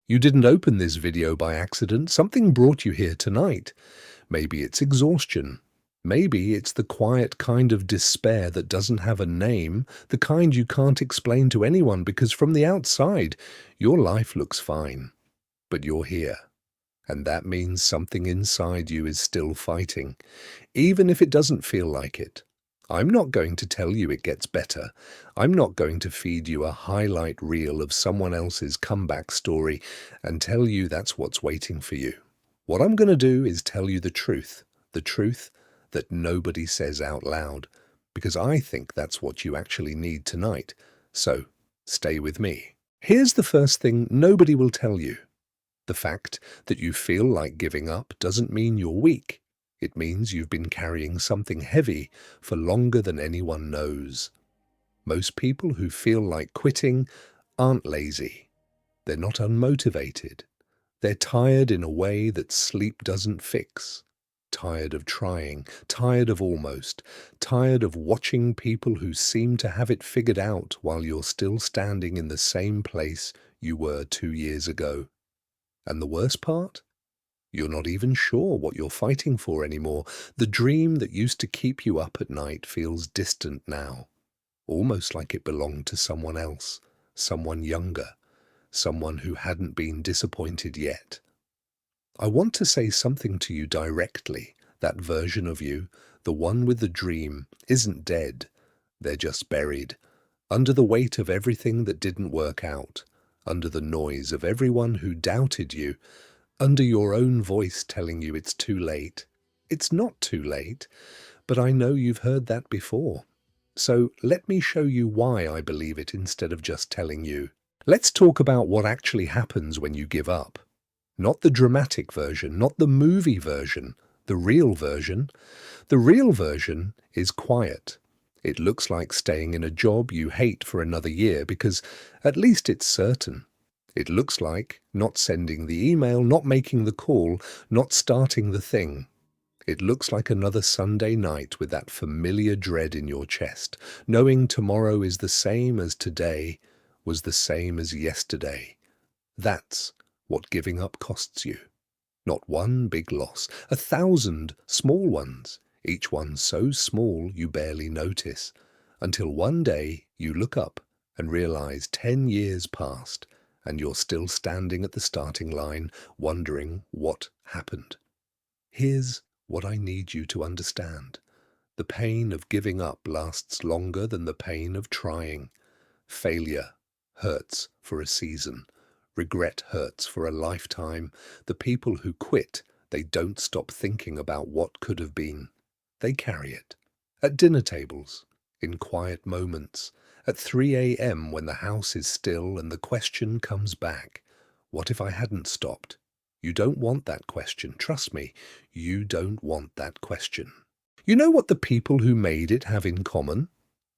You didn't open this video by accident. Something brought you here tonight. Maybe it's exhaustion. Maybe it's the quiet kind of despair that doesn't have a name, the kind you can't explain to anyone because from the outside, your life looks fine. But you're here. And that means something inside you is still fighting, even if it doesn't feel like it. I'm not going to tell you it gets better. I'm not going to feed you a highlight reel of someone else's comeback story and tell you that's what's waiting for you. What I'm going to do is tell you the truth that nobody says out loud, because I think that's what you actually need tonight. So, stay with me. Here's the first thing nobody will tell you. The fact that you feel like giving up doesn't mean you're weak. It means you've been carrying something heavy for longer than anyone knows. Most people who feel like quitting aren't lazy. They're not unmotivated. They're tired in a way that sleep doesn't fix. Tired of trying, tired of almost, tired of watching people who seem to have it figured out while you're still standing in the same place you were 2 years ago. And the worst part? You're not even sure what you're fighting for anymore. The dream that used to keep you up at night feels distant now, almost like it belonged to someone else, someone younger, someone who hadn't been disappointed yet. I want to say something to you directly. That version of you, the one with the dream, isn't dead. They're just buried, under the weight of everything that didn't work out, under the noise of everyone who doubted you, under your own voice telling you it's too late. It's not too late, but I know you've heard that before. So let me show you why I believe it instead of just telling you. Let's talk about what actually happens when you give up. Not the dramatic version, not the movie version, the real version. The real version is quiet. It looks like staying in a job you hate for another year because at least it's certain. It looks like not sending the email, not making the call, not starting the thing. It looks like another Sunday night with that familiar dread in your chest, knowing tomorrow is the same as today was the same as yesterday. That's what giving up costs you. Not one big loss, 1,000 small ones, each one so small you barely notice, until one day you look up and realize 10 years passed, and you're still standing at the starting line, wondering what happened. Here's what I need you to understand. The pain of giving up lasts longer than the pain of trying. Failure hurts for a season. Regret hurts for a lifetime. The people who quit, they don't stop thinking about what could have been. They carry it. At dinner tables, in quiet moments, at 3 a.m. when the house is still and the question comes back, what if I hadn't stopped? You don't want that question. Trust me, you don't want that question. You know what the people who made it have in common?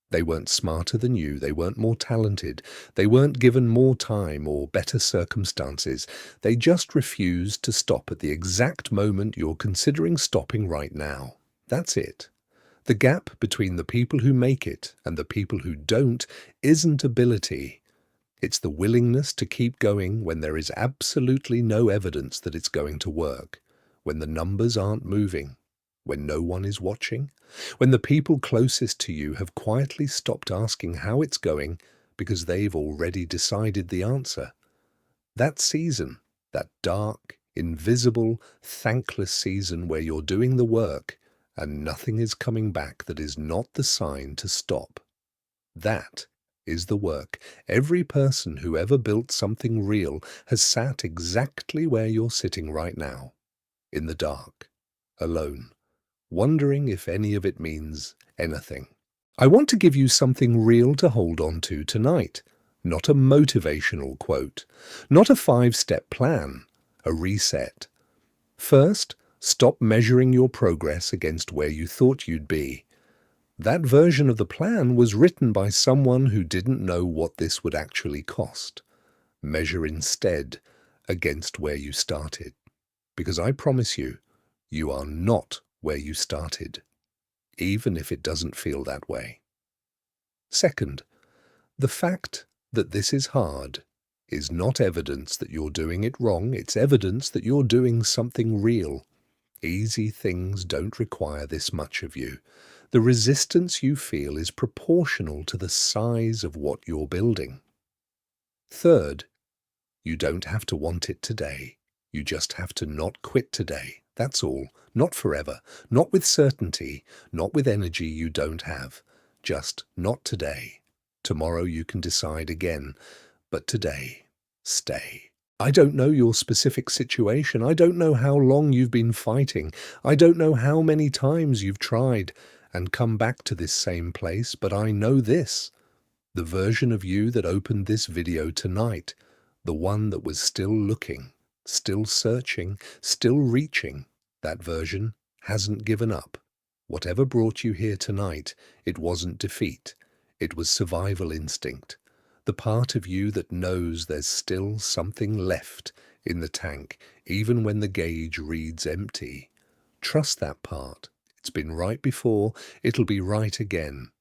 They weren't smarter than you. They weren't more talented. They weren't given more time or better circumstances. They just refused to stop at the exact moment you're considering stopping right now. That's it. The gap between the people who make it and the people who don't isn't ability. It's the willingness to keep going when there is absolutely no evidence that it's going to work, when the numbers aren't moving, when no one is watching, when the people closest to you have quietly stopped asking how it's going because they've already decided the answer. That season, that dark, invisible, thankless season where you're doing the work and nothing is coming back that is not the sign to stop. That is the work. Every person who ever built something real has sat exactly where you're sitting right now, in the dark, alone, wondering if any of it means anything. I want to give you something real to hold on to tonight. Not a motivational quote, not a 5-step plan, a reset. First, stop measuring your progress against where you thought you'd be. That version of the plan was written by someone who didn't know what this would actually cost. Measure instead against where you started. Because I promise you, you are not where you started, even if it doesn't feel that way. Second, the fact that this is hard is not evidence that you're doing it wrong, it's evidence that you're doing something real. Easy things don't require this much of you. The resistance you feel is proportional to the size of what you're building. Third, you don't have to want it today. You just have to not quit today. That's all. Not forever. Not with certainty. Not with energy you don't have. Just not today. Tomorrow you can decide again. But today, stay. I don't know your specific situation. I don't know how long you've been fighting. I don't know how many times you've tried and come back to this same place, but I know this. The version of you that opened this video tonight, the one that was still looking, still searching, still reaching, that version hasn't given up. Whatever brought you here tonight, it wasn't defeat. It was survival instinct. The part of you that knows there's still something left in the tank, even when the gauge reads empty. Trust that part. It's been right before, it'll be right again.